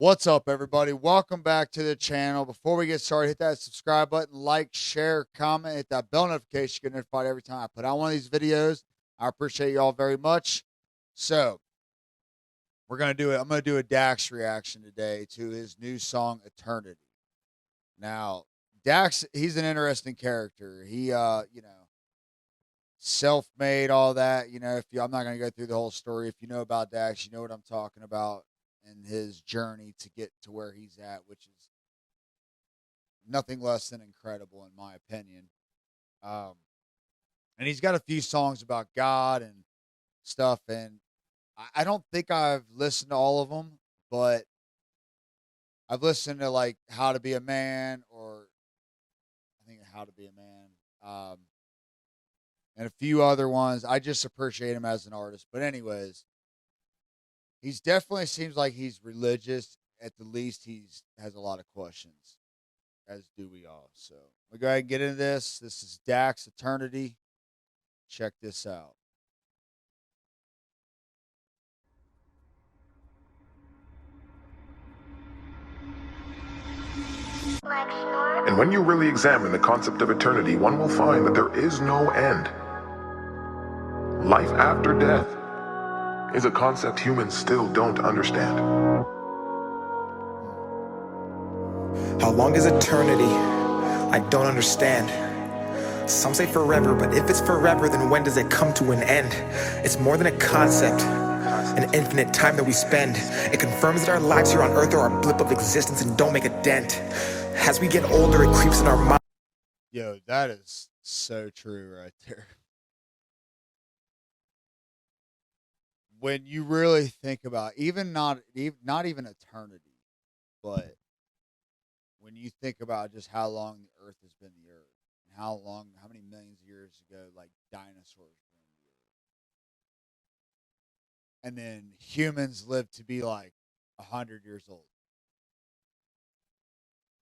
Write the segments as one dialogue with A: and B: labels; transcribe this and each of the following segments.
A: What's up, everybody? Welcome back to the channel. Before we get started, hit that subscribe button, like, share, comment, hit that bell notification to get notified every time I put out one of these videos. I appreciate you all very much. So, we're going to do it. I'm going to do a Dax reaction today to his new song, Eternity. Now, Dax, he's an interesting character. He, self-made, all that. I'm not going to go through the whole story. If you know about Dax, you know what I'm talking about and his journey to get to where he's at, which is nothing less than incredible in my opinion. Um, and he's got a few songs about God and stuff, and I don't think I've listened to all of them, but I've listened to like How to Be a Man, or I think How to Be a Man, and a few other ones. I just appreciate him as an artist. But anyways, he's definitely seems like he's religious. At the least, he's has a lot of questions, as do we all. So we'll go ahead and get into this. This is Dax Eternity. Check this out.
B: And when you really examine the concept of eternity, one will find that there is no end. Life after death is a concept humans still don't understand.
C: How long is eternity? I don't understand. Some say forever, but if it's forever, then when does it come to an end? It's more than a concept, an infinite time that we spend. It confirms that our lives here on earth are a blip of existence and don't make a dent. As we get older, it creeps in our mind.
A: Yo, that is so true right there. When you really think about not even eternity, but when you think about just how long the earth has been the earth, and how many millions of years ago like dinosaurs were in the earth, and then humans lived to be like 100 years old.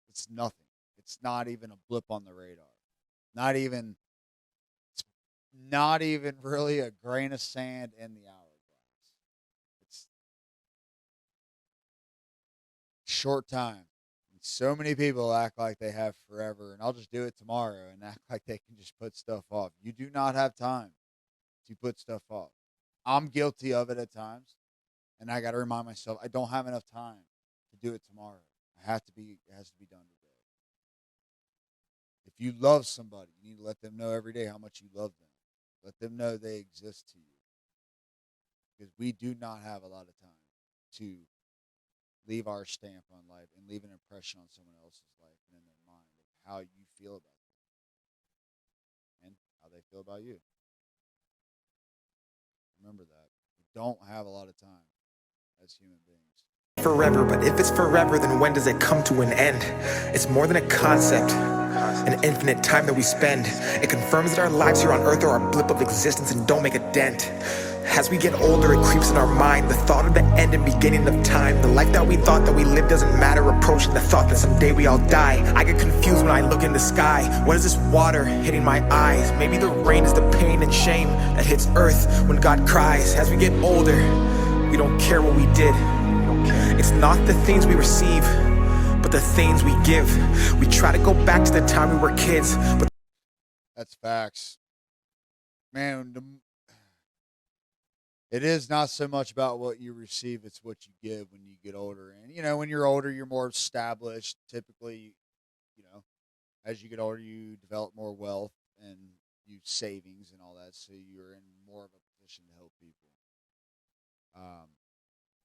A: It's nothing. It's not even a blip on the radar. Not even it's not even really a grain of sand in the hourglass. It's short time. So many people act like they have forever, and I'll just do it tomorrow and act like they can just put stuff off. You do not have time to put stuff off. I'm guilty of it at times, and I got to remind myself I don't have enough time to do it tomorrow. It has to be done today. If you love somebody, you need to let them know every day how much you love them. Let them know they exist to you, because we do not have a lot of time to leave our stamp on life and leave an impression on someone else's life and in their mind of how you feel about them and how they feel about you. Remember that. We don't have a lot of time as human beings.
C: Forever, but if it's forever, then when does it come to an end? It's more than a concept, an infinite time that we spend. It confirms that our lives here on earth are a blip of existence and don't make a dent. As we get older, it creeps in our mind, the thought of the end and beginning of time. The life that we thought that we lived doesn't matter, approaching the thought that someday we all die. I get confused when I look in the sky. What is this water hitting my eyes? Maybe the rain is the pain and shame that hits earth when God cries. As we get older, we don't care what we did. It's not the things we receive, but the things we give. We try to go back to the time we were kids, but
A: that's facts. Man, it is not so much about what you receive, it's what you give when you get older. And when you're older, you're more established. Typically, as you get older, you develop more wealth and you savings and all that, so you're in more of a position to help people.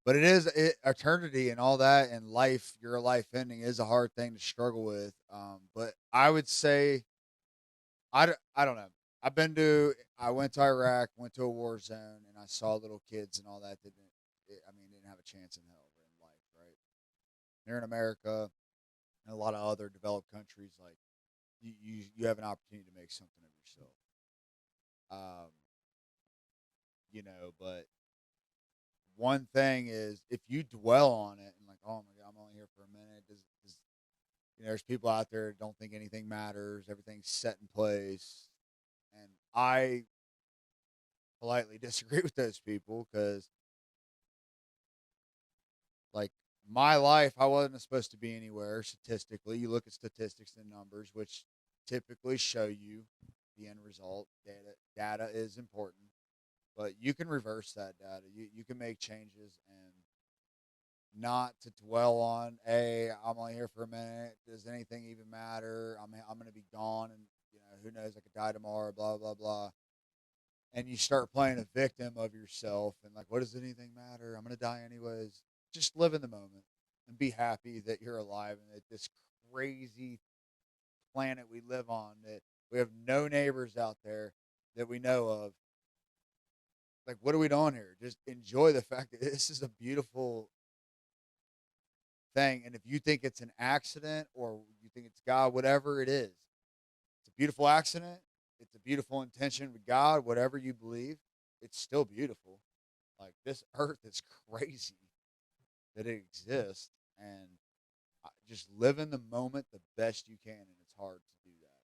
A: But eternity and all that, and life, your life ending is a hard thing to struggle with. But I would say, I don't know. I went to Iraq, went to a war zone, and I saw little kids and all that. Didn't have a chance in hell in life, right? Here in America and a lot of other developed countries, like you have an opportunity to make something of yourself. Um, but one thing is, if you dwell on it and like, oh my God, I'm only here for a minute. There's people out there that don't think anything matters. Everything's set in place. And I politely disagree with those people, because like my life, I wasn't supposed to be anywhere statistically. You look at statistics and numbers, which typically show you the end result. Data is important, but you can reverse that data. You can make changes and not to dwell on, hey, I'm only here for a minute. Does anything even matter? I'm going to be gone, and who knows? I could die tomorrow. Blah blah blah. And you start playing a victim of yourself, and like, what does anything matter? I'm going to die anyways. Just live in the moment and be happy that you're alive and that this crazy planet we live on, that we have no neighbors out there that we know of. Like, what are we doing here? Just enjoy the fact that this is a beautiful thing. And if you think it's an accident or you think it's God, whatever it is, it's a beautiful accident. It's a beautiful intention with God, whatever you believe, it's still beautiful. Like, this earth is crazy that it exists, and just live in the moment the best you can, and it's hard to do that.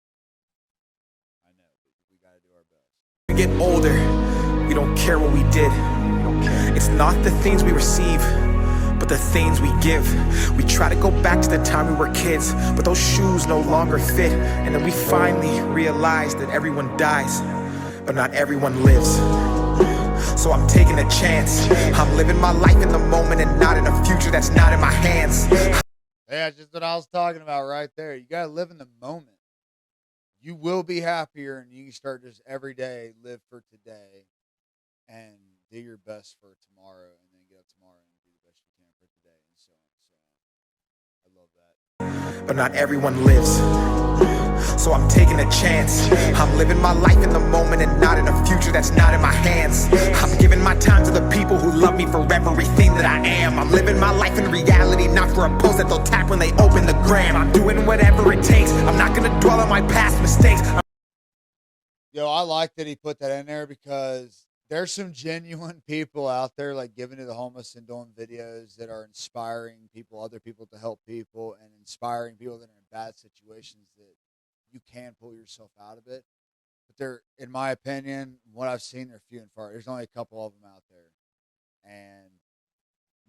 A: I know, but we got to do our best.
C: We get older, we don't care what we did. It's not the things we receive, but the things we give. We try to go back to the time we were kids, but those shoes no longer fit. And then we finally realize that everyone dies, but not everyone lives. So I'm taking a chance. I'm living my life in the moment and not in a future that's not in my hands.
A: Yeah, just what I was talking about right there. You got to live in the moment. You will be happier, and you can start just every day, live for today, and do your best for tomorrow, and then get up tomorrow and do the best you can for today, and so on and so on. I love that.
C: But not everyone lives. So I'm taking a chance. I'm living my life in the moment and not in a future that's not in my hands. I'm giving my time to the people who love me for everything that I am. I'm living my life in reality, not for a post that they'll tap when they open the gram. I'm doing whatever it takes. I'm not gonna dwell on my past mistakes.
A: Yo, I like that he put that in there, because there's some genuine people out there, like, giving to the homeless and doing videos that are inspiring people, other people, to help people, and inspiring people that are in bad situations, that you can pull yourself out of it. But they're, in my opinion, what I've seen, they're few and far. There's only a couple of them out there, and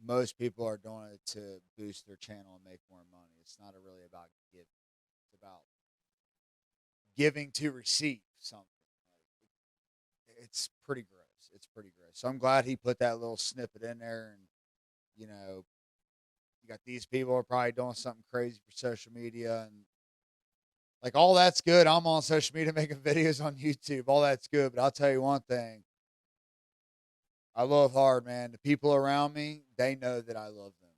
A: most people are doing it to boost their channel and make more money. It's not really about giving. It's about giving to receive something. It's pretty gross. It's pretty gross. So I'm glad he put that little snippet in there. And, you got these people are probably doing something crazy for social media, and like, all that's good. I'm on social media making videos on YouTube. All that's good. But I'll tell you one thing. I love hard, man. The people around me, they know that I love them.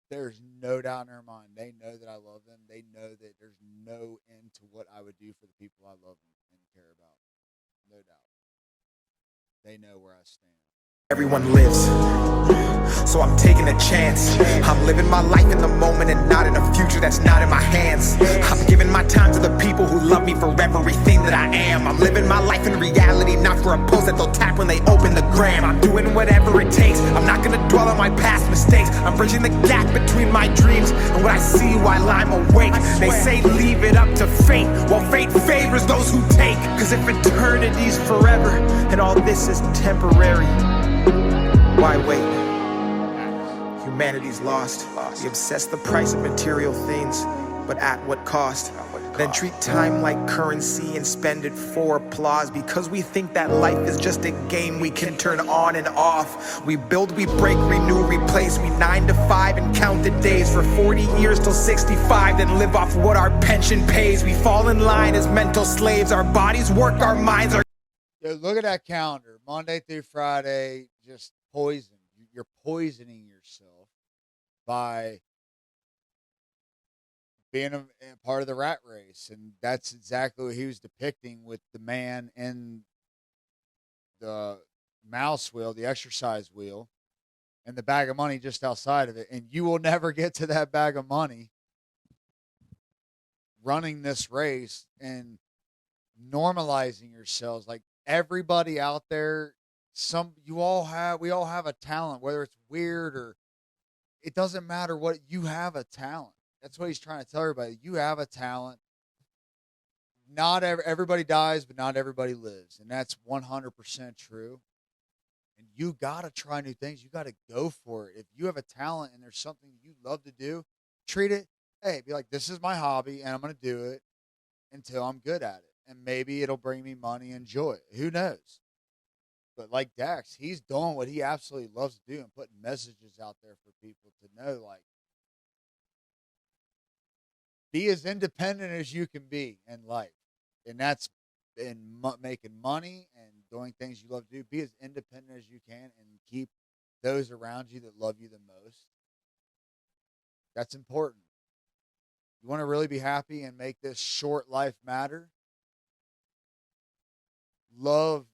A: There's no doubt in their mind. They know that I love them. They know that there's no end to what I would do for the people I love and care about. No doubt. They know where I stand.
C: Everyone lives. So I'm taking a chance. I'm living my life in the moment and not in a future that's not in my hands. I'm giving my time to the people who love me for everything that I am. I'm living my life in reality, not for a post that they'll tap when they open the gram. I'm doing whatever it takes. I'm not gonna dwell on my past mistakes. I'm bridging the gap between my dreams and what I see while I'm awake. They say leave it up to fate. Well, fate favors those who take. Cause if eternity's forever and all this is temporary, why wait? Humanity's lost. We obsess the price of material things, but at what cost? Then treat time like currency and spend it for applause, because we think that life is just a game we can turn on and off. We build, we break, renew, replace. We 9 to 5 and count the days for 40 years till 65, then live off what our pension pays. We fall in line as mental slaves. Our bodies work, our minds are...
A: Yo, look at that calendar. Monday through Friday, just poison. You're poisoning yourself by being a part of the rat race. And that's exactly what he was depicting with the man in the mouse wheel, the exercise wheel, and the bag of money just outside of it. And you will never get to that bag of money running this race and normalizing yourselves. Like, everybody out there, we all have a talent, whether it's weird or, it doesn't matter what, you have a talent. That's what he's trying to tell everybody. You have a talent. Not everybody dies, but not everybody lives. And that's 100% true. And you got to try new things. You got to go for it. If you have a talent and there's something you love to do, treat it. Hey, be like, this is my hobby and I'm going to do it until I'm good at it. And maybe it'll bring me money and joy. Who knows? But like Dax, he's doing what he absolutely loves to do and putting messages out there for people to know, like, be as independent as you can be in life. And that's in making money and doing things you love to do. Be as independent as you can and keep those around you that love you the most. That's important. You want to really be happy and make this short life matter? Love.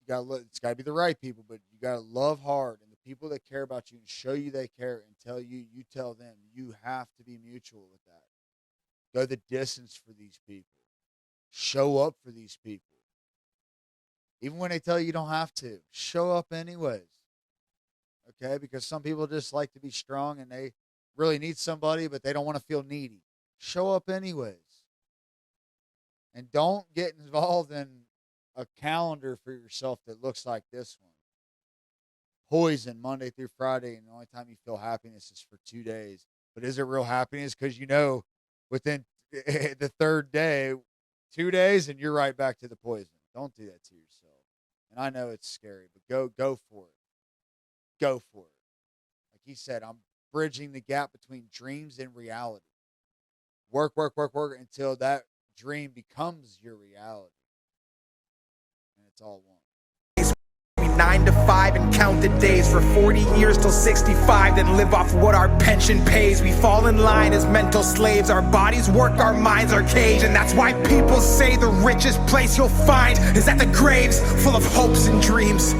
A: It's got to be the right people, but you got to love hard. And the people that care about you and show you they care and tell you, you tell them. You have to be mutual with that. Go the distance for these people. Show up for these people. Even when they tell you don't have to, show up anyways. Okay? Because some people just like to be strong and they really need somebody, but they don't want to feel needy. Show up anyways. And don't get involved in a calendar for yourself that looks like this one. Poison Monday through Friday, and the only time you feel happiness is for 2 days. But is it real happiness? Because you know within the third day, 2 days, and you're right back to the poison. Don't do that to yourself. And I know it's scary, but go for it. Go for it. Like he said, I'm bridging the gap between dreams and reality. Work until that dream becomes your reality. And it's all one.
C: 9 to 5 and count the days for 40 years till 65, then live off what our pension pays. We fall in line as mental slaves. Our bodies work, our minds are caged. And that's why people say the richest place you'll find is at the graves, full of hopes and dreams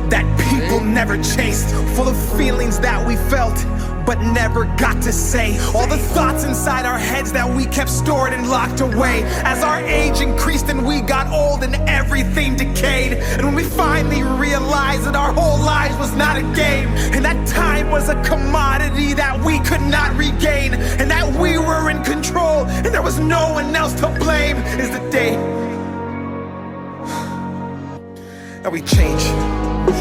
C: that people never chased, full of feelings that we felt but never got to say. All the thoughts inside our heads that we kept stored and locked away. As our age increased and we got old and everything decayed, and when we finally realized that our whole lives was not a game, and that time was a commodity that we could not regain, and that we were in control and there was no one else to blame, is the day that we change.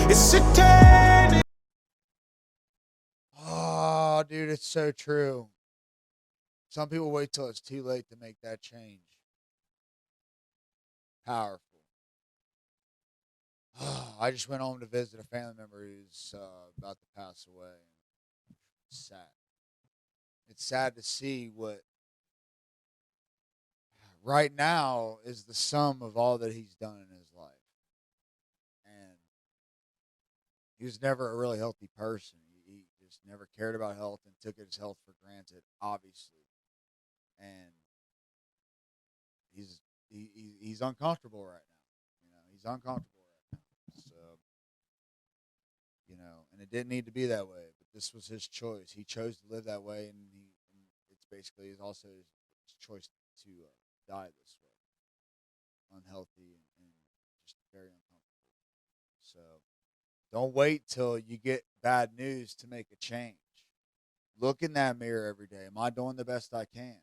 C: It's eternity.
A: Oh, dude, it's so true. Some people wait till it's too late to make that change. Powerful. Oh, I just went home to visit a family member who's about to pass away. It's sad. It's sad to see what right now is the sum of all that he's done in his life. And he was never a really healthy person. He just never cared about health and took his health for granted, obviously. And he's uncomfortable right now. You know, he's uncomfortable right now. So, you know, and it didn't need to be that way, but this was his choice. He chose to live that way, and it's basically also his choice to die this way, unhealthy and just very uncomfortable. So, don't wait till you get bad news to make a change. Look in that mirror every day. Am I doing the best I can?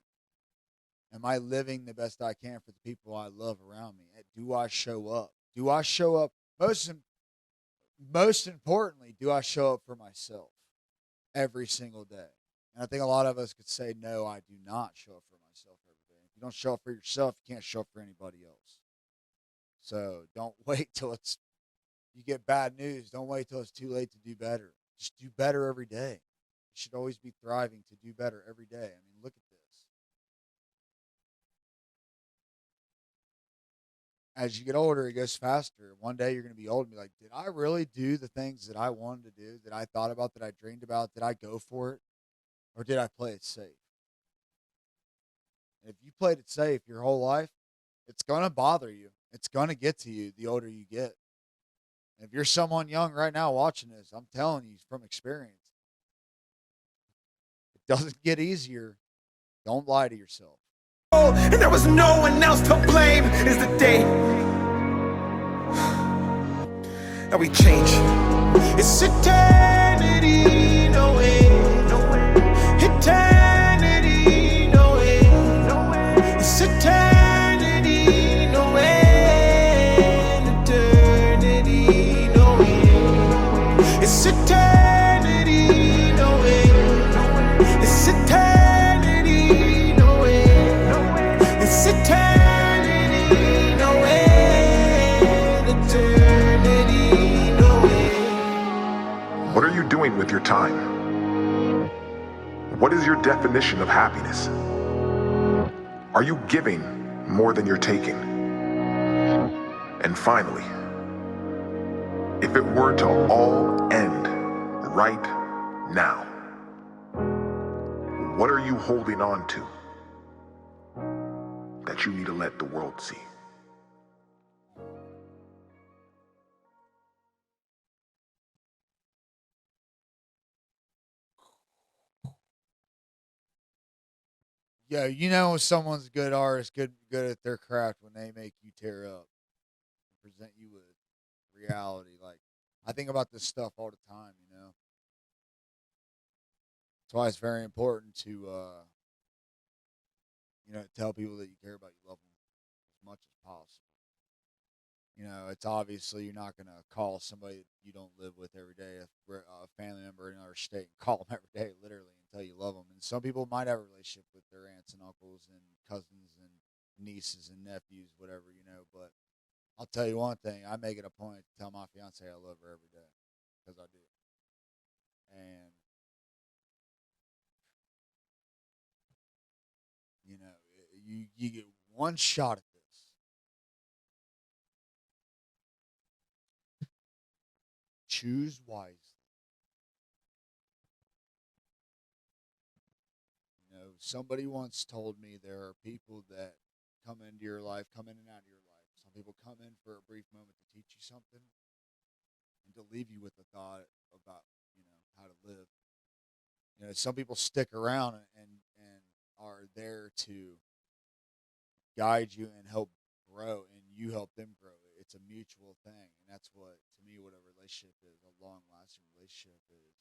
A: Am I living the best I can for the people I love around me? Do I show up? Do I show up? Most importantly, do I show up for myself every single day? And I think a lot of us could say, no, I do not show up for myself every day. If you don't show up for yourself, you can't show up for anybody else. So don't wait till you get bad news. Don't wait till it's too late to do better. Just do better every day. You should always be thriving to do better every day. I mean, look at this. As you get older, it goes faster. One day you're going to be old and be like, did I really do the things that I wanted to do, that I thought about, that I dreamed about? Did I go for it? Or did I play it safe? And if you played it safe your whole life, it's going to bother you. It's going to get to you the older you get. And if you're someone young right now watching this, I'm telling you from experience, it doesn't get easier. Don't lie to yourself.
C: And there was no one else to blame, is the day that we change. It's eternity, no way, no way. Eternity, no way, no way. It's eternity, no way. Eternity, no way. eternity, no way. It's eternity, no way. Eternity, no way.
B: What are you doing with your time? What is your definition of happiness? Are you giving more than you're taking? And finally, if it were to all end right now, what are you holding on to that you need to let the world see?
A: Yeah, you know when someone's a good artist, good at their craft when they make you tear up, present you with reality. Like I think about this stuff all the time, you know. That's why it's very important to tell people that you care about, you love them as much as possible. You know, it's obviously you're not going to call somebody that you don't live with every day, a family member in another state, and call them every day, literally, and tell you love them. And some people might have a relationship with their aunts and uncles and cousins and nieces and nephews, whatever, you know. But I'll tell you one thing: I make it a point to tell my fiance I love her every day because I do. And you know, you get one shot at this. Choose wisely. You know, somebody once told me there are people that come into your life, come in and out of your life. Some people come in for a brief moment to teach you something and to leave you with a thought about, how to live. You know, some people stick around and are there to guide you and help grow, and you help them grow. It's a mutual thing, and that's what, to me, what a relationship is. A long-lasting relationship is.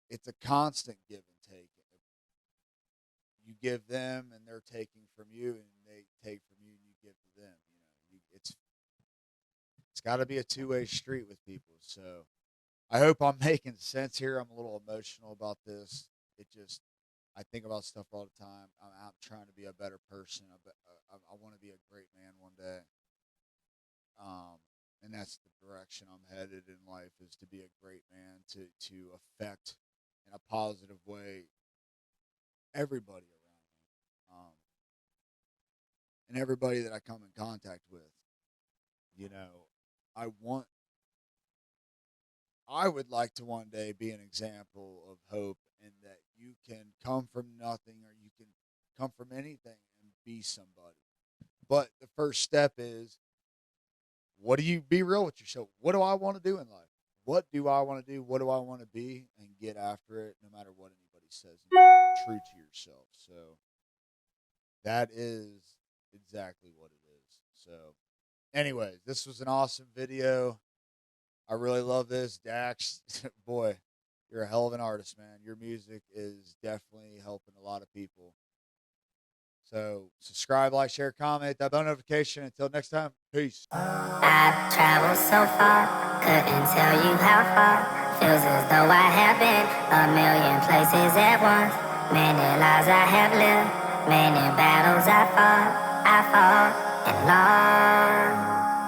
A: It's a constant give and take. You give them, and they're taking from you, and they take from you, and you give to them. It's got to be a two-way street with people. So I hope I'm making sense here. I'm a little emotional about this. I think about stuff all the time. I'm trying to be a better person. I want to be a great man one day. And that's the direction I'm headed in life, is to be a great man, to affect in a positive way everybody around me, and everybody that I come in contact with. You know, I want I would like to one day be an example of hope, and that you can come from nothing, or you can come from anything and be somebody. But the first step is, what do you be real with yourself? What do I want to do in life? What do I want to do? What do I want to be? And get after it no matter what anybody says. And be true to yourself. So that is exactly what it is. So, anyways, this was an awesome video. I really love this. Dax, boy, you're a hell of an artist, man. Your music is definitely helping a lot of people. So subscribe, like, share, comment, hit that bell notification. Until next time, peace.
D: I've traveled so far, couldn't tell you how far. Feels as though I have been a million places at once. Many lives I have lived, many battles I fought and lost.